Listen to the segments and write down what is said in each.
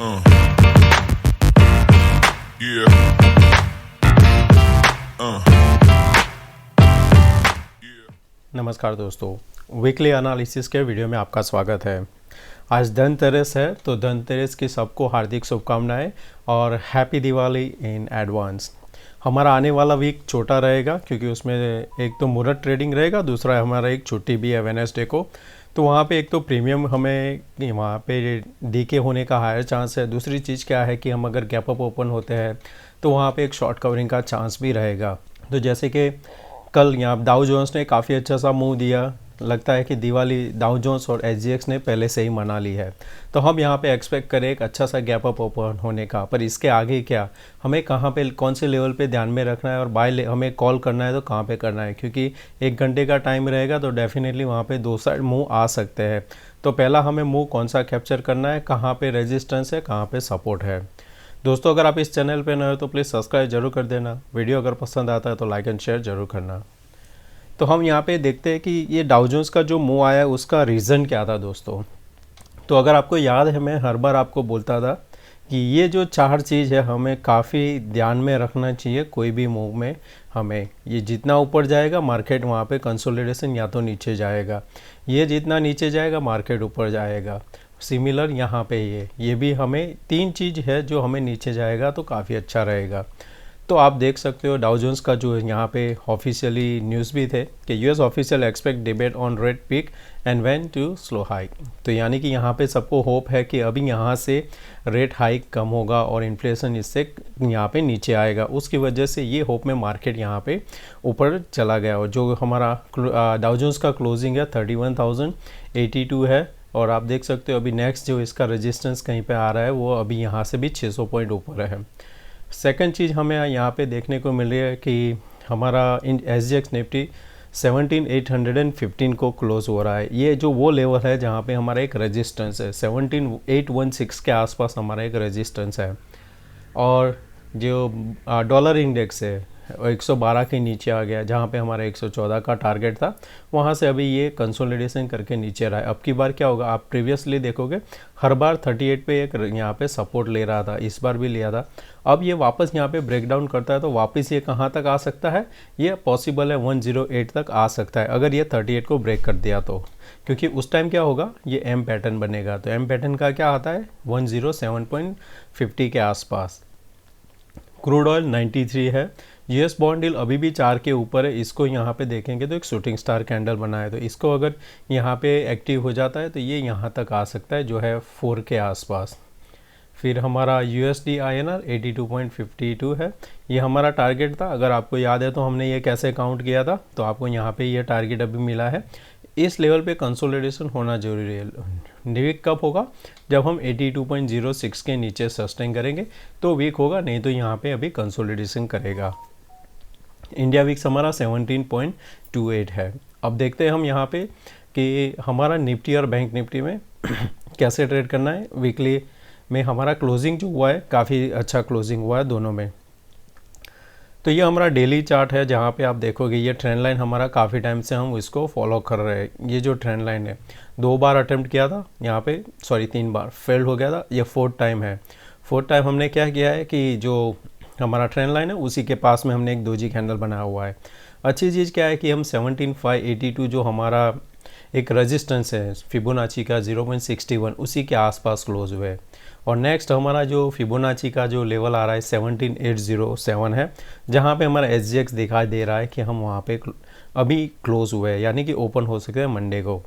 Uh, yeah. Uh, yeah. नमस्कार दोस्तों, weekly analysis के वीडियो में आपका स्वागत है। आज धनतेरस है, तो धनतेरस की सबको हार्दिक शुभकामनाएं और हैप्पी दिवाली इन एडवांस। हमारा आने वाला वीक छोटा रहेगा क्योंकि उसमें एक तो मुहूर्त ट्रेडिंग रहेगा, दूसरा हमारा एक छुट्टी भी है वेडनेसडे को। तो वहाँ पे एक तो प्रीमियम हमें वहाँ पे डीके होने का हायर चांस है। दूसरी चीज़ क्या है कि हम अगर गैप अप ओपन होते हैं तो वहाँ पे एक शॉर्ट कवरिंग का चांस भी रहेगा। तो जैसे कि कल यहाँ डाउ जोन्स ने काफ़ी अच्छा सा मूव दिया, लगता है कि दिवाली डाउ जोन्स और एसजीएक्स ने पहले से ही मना ली है। तो हम यहाँ पे एक्सपेक्ट करें एक अच्छा सा गैप अप ओपन होने का, पर इसके आगे क्या हमें कहाँ पे कौन से लेवल पे ध्यान में रखना है और बाय हमें कॉल करना है तो कहाँ पे करना है, क्योंकि 1 घंटे का टाइम रहेगा तो डेफिनेटली वहाँ पे दो साइड मूव आ सकते हैं। तो पहला हमें मूव कौन सा कैप्चर करना है, कहाँ पे रेजिस्टेंस है, कहाँ पे सपोर्ट है। दोस्तों, अगर आप इस चैनल पे नए हो तो प्लीज़ सब्सक्राइब जरूर कर देना। वीडियो अगर पसंद आता है तो लाइक एंड शेयर जरूर करना। तो हम यहाँ पे देखते हैं कि ये डाउ जोन्स का जो मूव आया है उसका रीज़न क्या था दोस्तों। तो अगर आपको याद है, मैं हर बार आपको बोलता था कि ये जो चार चीज़ है हमें काफ़ी ध्यान में रखना चाहिए। कोई भी मूव में हमें ये जितना ऊपर जाएगा मार्केट वहाँ पे कंसोलिडेशन या तो नीचे जाएगा, ये जितना नीचे जाएगा मार्केट ऊपर जाएगा। सिमिलर यहाँ पे ये भी हमें तीन चीज़ है जो हमें नीचे जाएगा तो काफ़ी अच्छा रहेगा। तो आप देख सकते हो डाउ जोन्स का जो यहाँ पे ऑफिशियली न्यूज़ भी थे कि US official expect debate on rate peak and when to slow hike. तो यानी कि यहाँ पे सबको होप है कि अभी यहाँ से रेट हाइक कम होगा और इन्फ्लेशन इससे यहाँ पे नीचे आएगा। उसकी वजह से ये होप में मार्केट यहाँ पे ऊपर चला गया। और जो हमारा डाउ जोन्स का क्लोजिंग है 31,082 है। और आप देख सकते हो अभी नेक्स्ट जो इसका रेजिस्टेंस कहीं पे आ रहा है वो अभी यहाँ से भी 600 पॉइंट ऊपर है। सेकंड चीज़ हमें यहाँ पे देखने को मिल रही है कि हमारा एसजीएक्स निफ्टी 17,815 को क्लोज हो रहा है। ये जो वो लेवल है जहाँ पे हमारा एक रेजिस्टेंस है, 17,816 के आसपास हमारा एक रेजिस्टेंस है। और जो डॉलर इंडेक्स है 112 के नीचे आ गया, जहाँ पे हमारा 114 का टारगेट था, वहाँ से अभी ये कंसोलिडेशन करके नीचे रहा है। अब की बार क्या होगा, आप प्रीवियसली देखोगे हर बार 38 पे एक यहाँ पे सपोर्ट ले रहा था, इस बार भी लिया था। अब ये वापस यहाँ पे ब्रेक डाउन करता है तो वापस ये कहाँ तक आ सकता है, ये पॉसिबल है 108 तक आ सकता है अगर ये 38 को ब्रेक कर दिया तो। क्योंकि उस टाइम क्या होगा, ये एम पैटर्न बनेगा। तो एम पैटर्न का क्या आता है 107.50 के आसपास। क्रूड ऑयल 93 है। यूएस बॉन्ड डील अभी भी 4 के ऊपर है। इसको यहाँ पे देखेंगे तो एक शूटिंग स्टार कैंडल बना है, तो इसको अगर यहाँ पे एक्टिव हो जाता है तो ये यहाँ तक आ सकता है जो है 4 के आसपास। फिर हमारा यूएसडी आईएनआर 82.52 है, ये हमारा टारगेट था। अगर आपको याद है तो हमने ये कैसे काउंट किया था, तो आपको यहाँ पे ये टारगेट अभी मिला है। इस लेवल पे कंसोलिडेशन होना जरूरी है। वीक कब होगा, जब हम 82.06 के नीचे सस्टेन करेंगे तो वीक होगा, नहीं तो यहाँ पे अभी कंसोलिडेशन करेगा। इंडिया वीक्स हमारा 17.28 है। अब देखते हैं हम यहाँ पे कि हमारा निफ्टी और बैंक निफ्टी में कैसे ट्रेड करना है। वीकली में हमारा क्लोजिंग जो हुआ है काफ़ी अच्छा क्लोजिंग हुआ है दोनों में। तो ये हमारा डेली चार्ट है, जहाँ पे आप देखोगे ये ट्रेंड लाइन हमारा काफ़ी टाइम से हम इसको फॉलो कर रहे हैं। ये जो ट्रेंड लाइन है 2 बार अटेम्प्ट किया था यहाँ पे, 3 बार फेल्ड हो गया था, ये 4th टाइम है। 4th टाइम हमने क्या किया है कि जो हमारा ट्रेंड लाइन है उसी के पास में हमने एक दोजी कैंडल बनाया हुआ है। अच्छी चीज़ क्या है कि हम 17,582 जो हमारा एक रेजिस्टेंस है फिबोनाची का 0.61, उसी के आसपास क्लोज हुए। और नेक्स्ट हमारा जो फिबोनाची का जो लेवल आ रहा है 17,807 है, जहाँ पे हमारा एसजीएक्स दिखाई दे रहा है कि हम वहाँ पे अभी क्लोज हुए हैं, यानी कि ओपन हो सकते हैं मंडे को।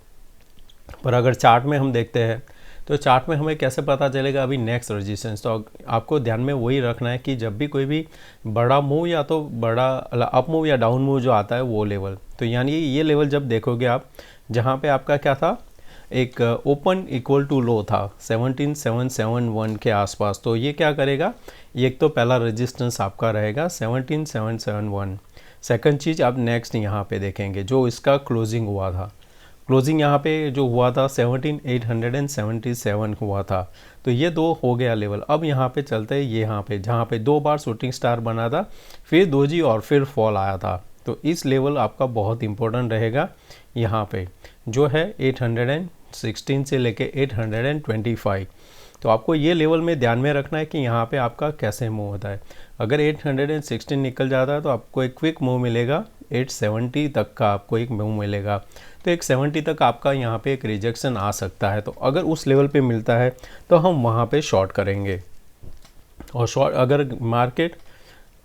पर अगर चार्ट में हम देखते हैं तो चार्ट में हमें कैसे पता चलेगा अभी नेक्स्ट रेजिस्टेंस। तो आपको ध्यान में वही रखना है कि जब भी कोई भी बड़ा मूव या तो बड़ा अप मूव या डाउन मूव जो आता है वो लेवल, तो यानी ये लेवल जब देखोगे आप, जहाँ पे आपका क्या था, एक ओपन इक्वल टू लो था 17,771 के आसपास, तो ये क्या करेगा, ये एक तो पहला रेजिस्टेंस आपका रहेगा 17,771। सेकंड चीज़ आप नेक्स्ट यहाँ पे देखेंगे जो इसका क्लोजिंग हुआ था, क्लोजिंग यहाँ पे जो हुआ था 17,877 हुआ था। तो ये 2 हो गया लेवल। अब यहाँ पे चलते हैं यहाँ पे, जहाँ पे 2 बार शूटिंग स्टार बना था, फिर दोजी और फिर फॉल आया था। तो इस लेवल आपका बहुत इंपॉर्टेंट रहेगा यहाँ पे, जो है 816 से लेके 825। तो आपको ये लेवल में ध्यान में रखना है कि यहाँ पे आपका कैसे मूव होता है। अगर 816 निकल जाता है तो आपको एक क्विक मूव मिलेगा, 870 तक का आपको एक मूव मिलेगा। तो 170 तक आपका यहाँ पे एक रिजेक्शन आ सकता है। तो अगर उस लेवल पे मिलता है तो हम वहाँ पे शॉर्ट करेंगे। और शॉर्ट अगर मार्केट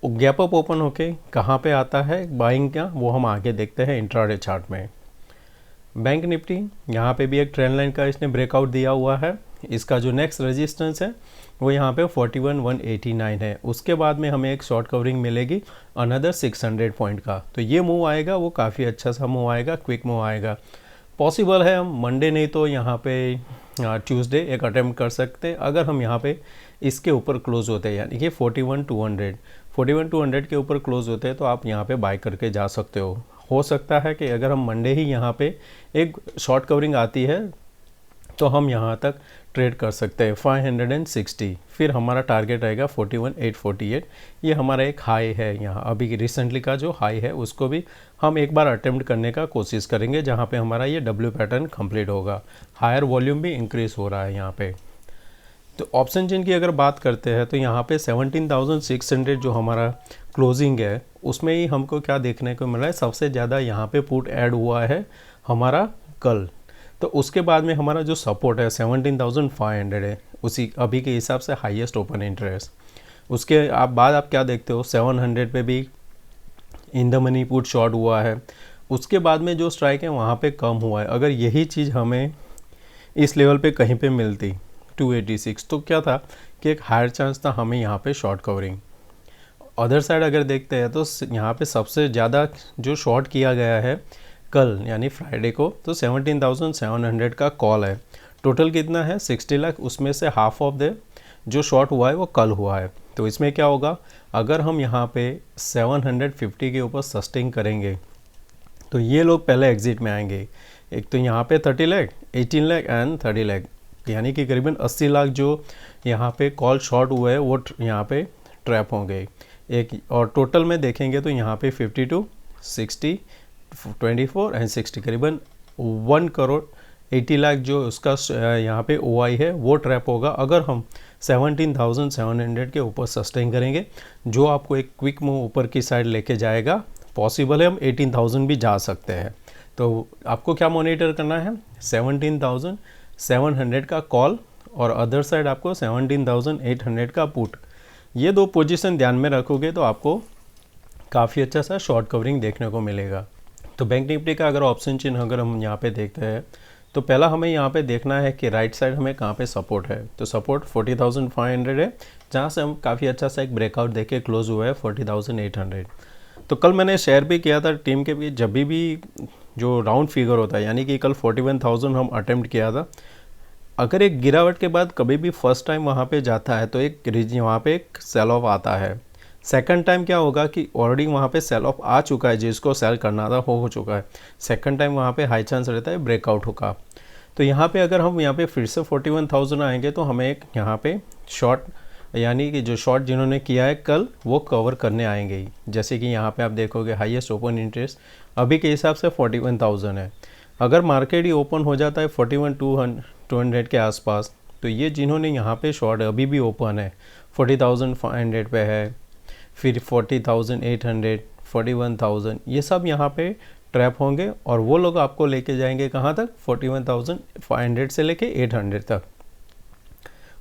गैप अप ओपन होके कहाँ पे आता है बाइंग का, वो हम आगे देखते हैं इंट्राडे चार्ट में। बैंक निफ्टी यहाँ पे भी एक ट्रेंड लाइन का इसने ब्रेकआउट दिया हुआ है। इसका जो नेक्स्ट रेजिस्टेंस है वो यहाँ पे 41,189 है। उसके बाद में हमें एक शॉर्ट कवरिंग मिलेगी अनदर 600 पॉइंट का। तो ये मूव आएगा वो काफ़ी अच्छा सा मूव आएगा, क्विक मूव आएगा। पॉसिबल है हम मंडे नहीं तो यहाँ पे ट्यूसडे एक अटेम्प्ट कर सकते हैं। अगर हम यहाँ पे इसके ऊपर क्लोज होते हैं यानी कि 41,200 के ऊपर क्लोज होते हैं तो आप यहाँ पे बाय करके जा सकते हो सकता है कि अगर हम मंडे ही यहाँ पे एक शॉर्ट कवरिंग आती है तो हम यहाँ तक ट्रेड कर सकते हैं 560। फिर हमारा टारगेट रहेगा 41,848। ये हमारा एक हाई है, यहाँ अभी रिसेंटली का जो हाई है उसको भी हम एक बार अटेम्प्ट करने का कोशिश करेंगे, जहाँ पे हमारा ये डब्ल्यू पैटर्न कंप्लीट होगा। हायर वॉल्यूम भी इंक्रीज हो रहा है यहाँ पे। तो ऑप्शन चेन की अगर बात करते हैं तो यहाँ पे 17,600 जो हमारा क्लोजिंग है उसमें ही हमको क्या देखने को मिला है, सबसे ज़्यादा यहाँ पे पुट ऐड हुआ है हमारा कल। तो उसके बाद में हमारा जो सपोर्ट है 17,500 है, उसी अभी के हिसाब से हाईएस्ट ओपन इंटरेस्ट। उसके बाद आप क्या देखते हो 700 पे भी in the money put short हुआ है। उसके बाद में जो स्ट्राइक है वहाँ पे कम हुआ है। अगर यही चीज़ हमें इस लेवल पे कहीं पे मिलती 286 तो क्या था कि एक हायर चांस था हमें यहाँ पे शॉर्ट कवरिंग। अदर साइड अगर देखते हैं तो यहाँ पे सबसे ज़्यादा जो शॉर्ट किया गया है कल यानी फ्राइडे को, तो 17,700 का कॉल है। टोटल कितना है 60 लाख, उसमें से हाफ ऑफ द जो शॉर्ट हुआ है वो कल हुआ है। तो इसमें क्या होगा, अगर हम यहाँ पे 750 के ऊपर सस्टेन करेंगे तो ये लोग पहले एग्जिट में आएंगे। एक तो यहाँ पे 30 लाख, 18 लाख एंड 30 लाख, यानी कि करीबन 80 लाख जो यहाँ पे कॉल शॉर्ट हुए हैं वो यहाँ पे ट्रैप होंगे एक। और टोटल में देखेंगे तो यहाँ पे 52, 60, 24 एंड 60 करीबन 1 करोड़ 80 लाख जो उसका यहाँ पे OI है वो ट्रैप होगा अगर हम 17,700 के ऊपर सस्टेन करेंगे, जो आपको एक क्विक मूव ऊपर की साइड लेके जाएगा। पॉसिबल है हम 18,000 भी जा सकते हैं। तो आपको क्या मॉनिटर करना है 17,700 का कॉल और अदर साइड आपको 17,800 का पुट। ये दो पोजीशन ध्यान में रखोगे तो आपको काफ़ी अच्छा सा शॉर्ट कवरिंग देखने को मिलेगा। तो बैंक निफ्टी का अगर ऑप्शन चिन्ह अगर हम यहाँ पे देखते हैं तो पहला हमें यहाँ पे देखना है कि राइट साइड हमें कहाँ पे सपोर्ट है। तो सपोर्ट 40,500 है, जहाँ से हम काफ़ी अच्छा सा एक ब्रेकआउट देके क्लोज हुआ है 40,800। तो कल मैंने शेयर भी किया था टीम के भी, जब भी जो राउंड फिगर होता है यानी कि कल 41,000 हम अटेम्प्ट किया था। अगर एक गिरावट के बाद कभी भी फर्स्ट टाइम वहाँ पे जाता है तो एक वहाँ पे एक सेल ऑफ आता है। सेकंड टाइम क्या होगा कि ऑलरेडी वहाँ पे सेल ऑफ आ चुका है, जिसको सेल करना था हो चुका है। सेकंड टाइम वहाँ पे हाई चांस रहता है ब्रेकआउट होगा। तो यहाँ पे अगर हम यहाँ पे फिर से 41,000 आएंगे तो हमें एक यहाँ पे शॉर्ट यानी कि जो शॉर्ट जिन्होंने किया है कल वो कवर करने आएंगे ही। जैसे कि यहाँ पे आप देखोगे हाईएस्ट ओपन इंटरेस्ट अभी के हिसाब से 41,000 है। अगर मार्केट ही ओपन हो जाता है 41,200 के आसपास तो ये जिन्होंने यहाँ पे शॉर्ट अभी भी ओपन है 40,500 पे है, फिर 40,800, 41,000, ये सब यहाँ पे ट्रैप होंगे और वो लोग आपको लेके जाएंगे कहाँ तक 41,500 से लेके 800 तक।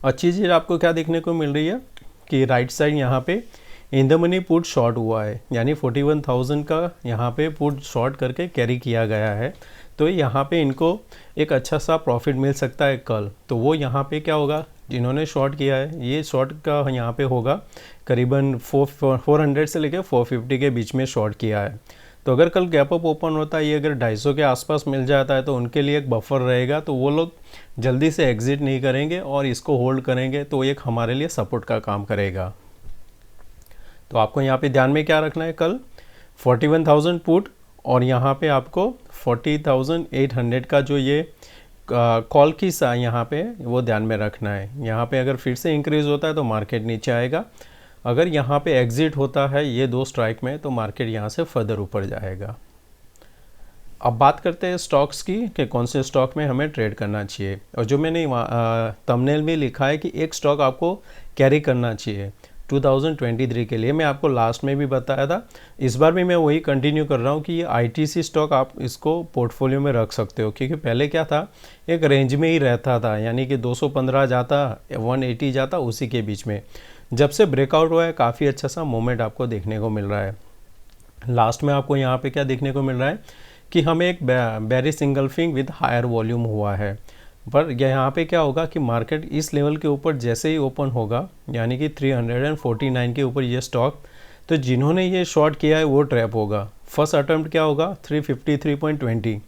अच्छी चीज़ आपको क्या देखने को मिल रही है कि राइट साइड यहाँ पे in the money put short हुआ है, यानी 41,000 का यहाँ पे पुट शॉर्ट करके कैरी किया गया है। तो यहाँ पे इनको एक अच्छा सा प्रॉफिट मिल सकता है कल। तो वो यहाँ पे क्या होगा, जिन्होंने शॉर्ट किया है ये शॉर्ट का यहाँ पे होगा करीबन 400 से लेकर 450 के बीच में शॉर्ट किया है। तो अगर कल गैप अप ओपन होता है ये अगर 250 के आसपास मिल जाता है तो उनके लिए एक बफर रहेगा, तो वो लोग जल्दी से एग्जिट नहीं करेंगे और इसको होल्ड करेंगे, तो एक हमारे लिए सपोर्ट का काम करेगा। तो आपको यहाँ पे ध्यान में क्या रखना है, कल 41,000 पुट और यहाँ पे आपको 40,800 का जो ये कॉल की सा यहाँ पे वो ध्यान में रखना है। यहाँ पे अगर फिर से इंक्रीज होता है तो मार्केट नीचे आएगा, अगर यहाँ पे एग्जिट होता है ये दो स्ट्राइक में तो मार्केट यहाँ से फर्दर ऊपर जाएगा। अब बात करते हैं स्टॉक्स की कि कौन से स्टॉक में हमें ट्रेड करना चाहिए। और जो मैंने थंबनेल में लिखा है कि एक स्टॉक आपको कैरी करना चाहिए 2023 के लिए, मैं आपको लास्ट में भी बताया था, इस बार भी मैं वही कंटिन्यू कर रहा हूँ कि ये आईटीसी स्टॉक आप इसको पोर्टफोलियो में रख सकते हो। क्योंकि पहले क्या था, एक रेंज में ही रहता था, यानी कि 215 जाता, 180 जाता, उसी के बीच में। जब से ब्रेकआउट हुआ है काफ़ी अच्छा सा मूवमेंट आपको देखने को मिल रहा है। लास्ट में आपको यहाँ पे क्या देखने को मिल रहा है कि हमें एक बेरी सिंगल्फिंग विद हायर वॉल्यूम हुआ है। पर यहाँ पे क्या होगा कि मार्केट इस लेवल के ऊपर जैसे ही ओपन होगा, यानी कि 349 के ऊपर ये स्टॉक, तो जिन्होंने ये शॉर्ट किया है वो ट्रैप होगा। फर्स्ट अटेम्प्ट क्या होगा 353.20,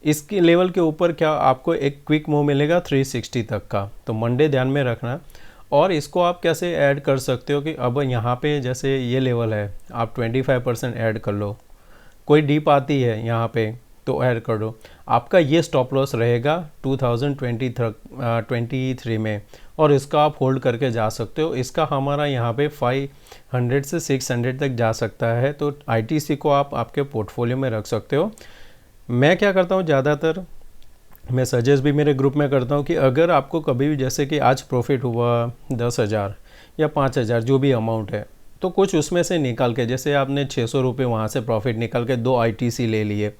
इसके लेवल के ऊपर क्या आपको एक क्विक मूव मिलेगा 360 तक का। तो मंडे ध्यान में रखना। और इसको आप कैसे ऐड कर सकते हो कि अब यहाँ पे जैसे ये लेवल है, आप 25% ऐड कर लो, कोई डीप आती है यहाँ पे तो ऐड कर दो। आपका ये स्टॉप लॉस रहेगा 2023 में, और इसका आप होल्ड करके जा सकते हो। इसका हमारा यहाँ पे 500 से 600 तक जा सकता है। तो आईटीसी को आप आपके पोर्टफोलियो में रख सकते हो। मैं क्या करता हूँ, ज़्यादातर मैं सजेस्ट भी मेरे ग्रुप में करता हूँ कि अगर आपको कभी भी जैसे कि आज प्रॉफिट हुआ 10,000 या 5,000 जो भी अमाउंट है, तो कुछ उसमें से निकाल के, जैसे आपने 600 रुपये वहाँ से प्रॉफिट निकाल के 2 आईटीसी ले लिए,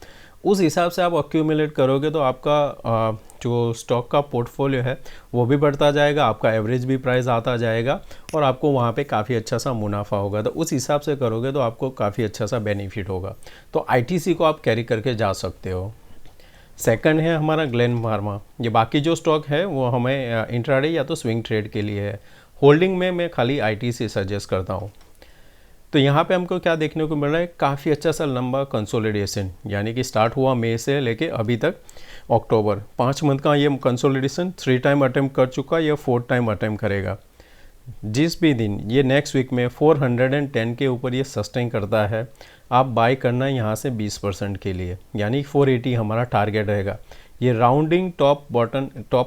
उस हिसाब से आप अक्यूमुलेट करोगे तो आपका जो स्टॉक का पोर्टफोलियो है वो भी बढ़ता जाएगा, आपका एवरेज भी प्राइस आता जाएगा, और आपको वहाँ पे काफ़ी अच्छा सा मुनाफा होगा। तो उस हिसाब से करोगे तो आपको काफ़ी अच्छा सा बेनिफिट होगा। तो आईटीसी को आप कैरी करके जा सकते हो। सेकंड है हमारा ग्लेन फार्मा। ये बाकी जो स्टॉक है वो हमें इंट्राडे या तो स्विंग ट्रेड के लिए है। होल्डिंग में मैं खाली आईटीसी सजेस्ट करता हूँ। तो यहाँ पे हमको क्या देखने को मिल रहा है, काफ़ी अच्छा सा लंबा कंसोलिडेशन, यानी कि स्टार्ट हुआ मई से लेके अभी तक अक्टूबर, 5 मंथ का ये कंसोलिडेशन 3 टाइम अटेम्प्ट कर चुका, या 4 टाइम अटेम्प्ट करेगा। जिस भी दिन ये नेक्स्ट वीक में 410 के ऊपर ये सस्टेन करता है, आप बाय करना यहाँ से 20% के लिए, यानी 480 हमारा टारगेट रहेगा। ये राउंडिंग टॉप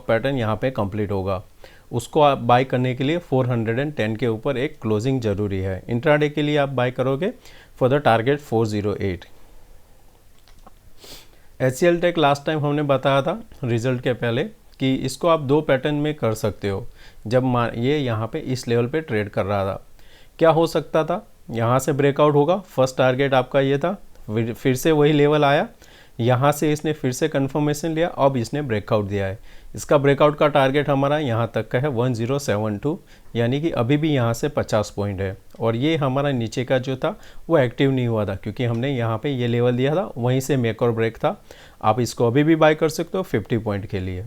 पैटर्न यहाँ पे कंप्लीट होगा, उसको आप बाय करने के लिए 410 के ऊपर एक क्लोजिंग जरूरी है। इंट्राडे के लिए आप बाय करोगे for the target 408। HCL tech last time हमने बताया था रिजल्ट के पहले कि इसको आप 2 पैटर्न में कर सकते हो। जब ये यहाँ पे इस लेवल पे ट्रेड कर रहा था, क्या हो सकता था, यहाँ से ब्रेकआउट होगा, फर्स्ट टारगेट आपका ये था, फिर से वही लेवल आया, यहाँ से इसने फिर से कंफर्मेशन लिया, अब इसने ब्रेकआउट दिया है। इसका ब्रेकआउट का टारगेट हमारा यहाँ तक का है 1072, यानी कि अभी भी यहाँ से 50 पॉइंट है। और ये हमारा नीचे का जो था वो एक्टिव नहीं हुआ था, क्योंकि हमने यहाँ पे ये लेवल दिया था, वहीं से मेक और ब्रेक था। आप इसको अभी भी बाय कर सकते हो 50 पॉइंट के लिए।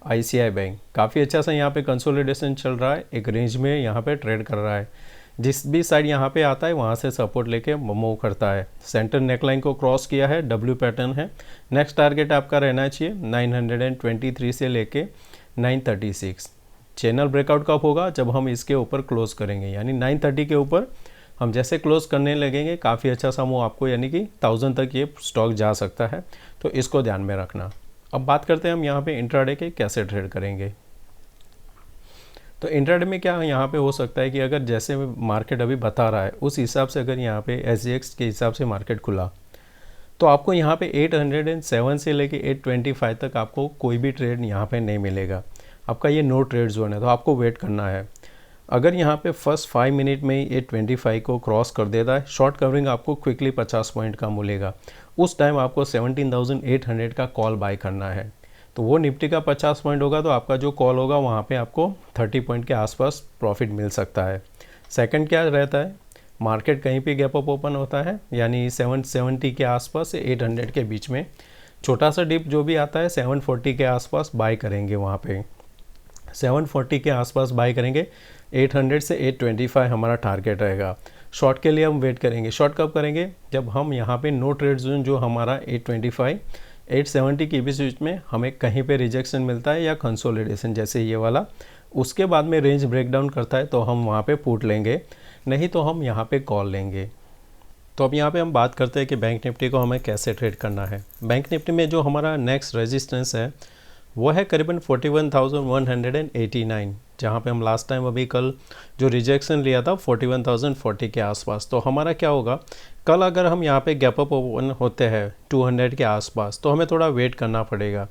ICI बैंक काफ़ी अच्छा सा यहाँ पे कंसोलिडेशन चल रहा है, एक रेंज में यहाँ पे ट्रेड कर रहा है। जिस भी साइड यहाँ पे आता है वहाँ से सपोर्ट लेके मूव करता है। सेंटर नेकलाइन को क्रॉस किया है, W पैटर्न है। नेक्स्ट टारगेट आपका रहना चाहिए 923 से लेके 936। चैनल ब्रेकआउट कब होगा, जब हम इसके ऊपर क्लोज करेंगे, यानी 930 के ऊपर हम जैसे क्लोज करने लगेंगे, काफ़ी अच्छा सा मूव आपको, यानी कि 1000 तक ये स्टॉक जा सकता है। तो इसको ध्यान में रखना। अब बात करते हैं हम यहाँ पे इंट्राडे के कैसे ट्रेड करेंगे। तो इंट्राडे में क्या यहाँ पे हो सकता है कि अगर जैसे मार्केट अभी बता रहा है उस हिसाब से अगर यहाँ पे SGX के हिसाब से मार्केट खुला, तो आपको यहाँ पे 807 से लेके 825 तक आपको कोई भी ट्रेड यहाँ पे नहीं मिलेगा। आपका ये नो ट्रेड जोन है, तो आपको वेट करना है। अगर यहाँ पे फर्स्ट 5 मिनट में ही 825 को क्रॉस कर देता है, शॉर्ट कवरिंग आपको क्विकली 50 पॉइंट का मिलेगा। उस टाइम आपको 17,800 का कॉल बाय करना है। तो वो निफ्टी का 50 पॉइंट होगा, तो आपका जो कॉल होगा वहाँ पे आपको 30 पॉइंट के आसपास प्रॉफिट मिल सकता है। सेकंड क्या रहता है, मार्केट कहीं पे गैप अप ओपन होता है, यानी 770 के आसपास से 800 के बीच में, छोटा सा डिप जो भी आता है 740 के आसपास बाय करेंगे। वहाँ पे 740 के आसपास बाय करेंगे। 800 से 825 हमारा टारगेट रहेगा। शॉर्ट के लिए हम वेट करेंगे। शॉर्ट कब करेंगे, जब हम यहाँ पे नो ट्रेड जोन जो हमारा 825 870 के बीच में हमें कहीं पे रिजेक्शन मिलता है या कंसोलिडेशन जैसे ये वाला, उसके बाद में रेंज ब्रेकडाउन करता है तो हम वहाँ पे पुट लेंगे, नहीं तो हम यहाँ पे कॉल लेंगे। तो अब यहाँ पे हम बात करते हैं कि बैंक निफ्टी को हमें कैसे ट्रेड करना है। बैंक निफ्टी में जो हमारा नेक्स्ट रेजिस्टेंस है वो है करीबन 41,189, जहाँ पे हम लास्ट टाइम अभी कल जो रिजेक्शन लिया था 41,040 के आसपास। तो हमारा क्या होगा, कल अगर हम यहाँ पे गैप अप ओपन होते हैं 200 के आसपास तो हमें थोड़ा वेट करना पड़ेगा।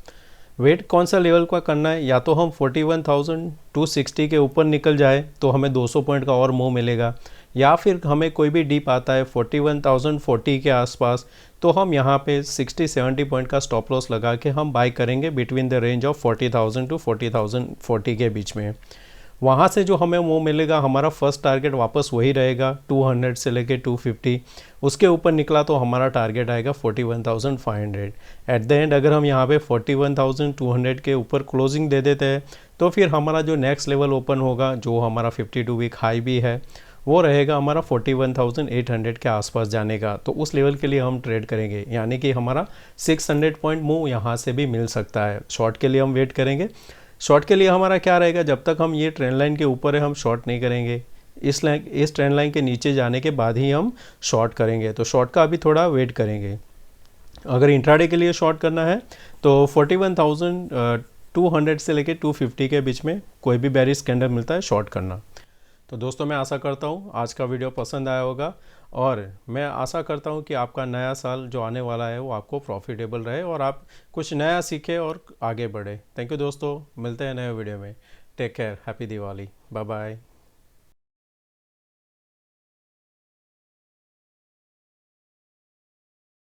वेट कौन सा लेवल का करना है, या तो हम 41,260 के ऊपर निकल जाए तो हमें 200 पॉइंट का और मूव मिलेगा, या फिर हमें कोई भी डीप आता है 41,040 के आसपास तो हम यहाँ पे 60-70 पॉइंट का स्टॉप लॉस लगा के हम बाय करेंगे between the range of 40,000 to 40,040 के बीच में। वहाँ से जो हमें वो मिलेगा, हमारा फर्स्ट टारगेट वापस वही रहेगा 200 से लेके 250। उसके ऊपर निकला तो हमारा टारगेट आएगा 41,500। एट द एंड अगर हम यहाँ पे 41,200 के ऊपर क्लोजिंग दे देते हैं तो फिर हमारा जो नेक्स्ट लेवल ओपन होगा, जो हमारा 52 वीक हाई भी है, वो रहेगा हमारा 41,800 के आसपास जाने का। तो उस लेवल के लिए हम ट्रेड करेंगे, यानी कि हमारा 600 पॉइंट मूव यहाँ से भी मिल सकता है। शॉर्ट के लिए हम वेट करेंगे। शॉर्ट के लिए हमारा क्या रहेगा, जब तक हम ये ट्रेंड लाइन के ऊपर है हम शॉर्ट नहीं करेंगे, इस ट्रेंड लाइन के नीचे जाने के बाद ही हम शॉर्ट करेंगे। तो शॉर्ट का अभी थोड़ा वेट करेंगे। अगर इंट्राडे के लिए शॉर्ट करना है तो 41,200 से लेके 250 के बीच में कोई भी बेरिश कैंडल मिलता है शॉर्ट करना। तो दोस्तों मैं आशा करता हूँ आज का वीडियो पसंद आया होगा, और मैं आशा करता हूँ कि आपका नया साल जो आने वाला है वो आपको प्रॉफिटेबल रहे और आप कुछ नया सीखें और आगे बढ़े। थैंक यू दोस्तों, मिलते हैं नए वीडियो में। Take care, happy Diwali, bye bye.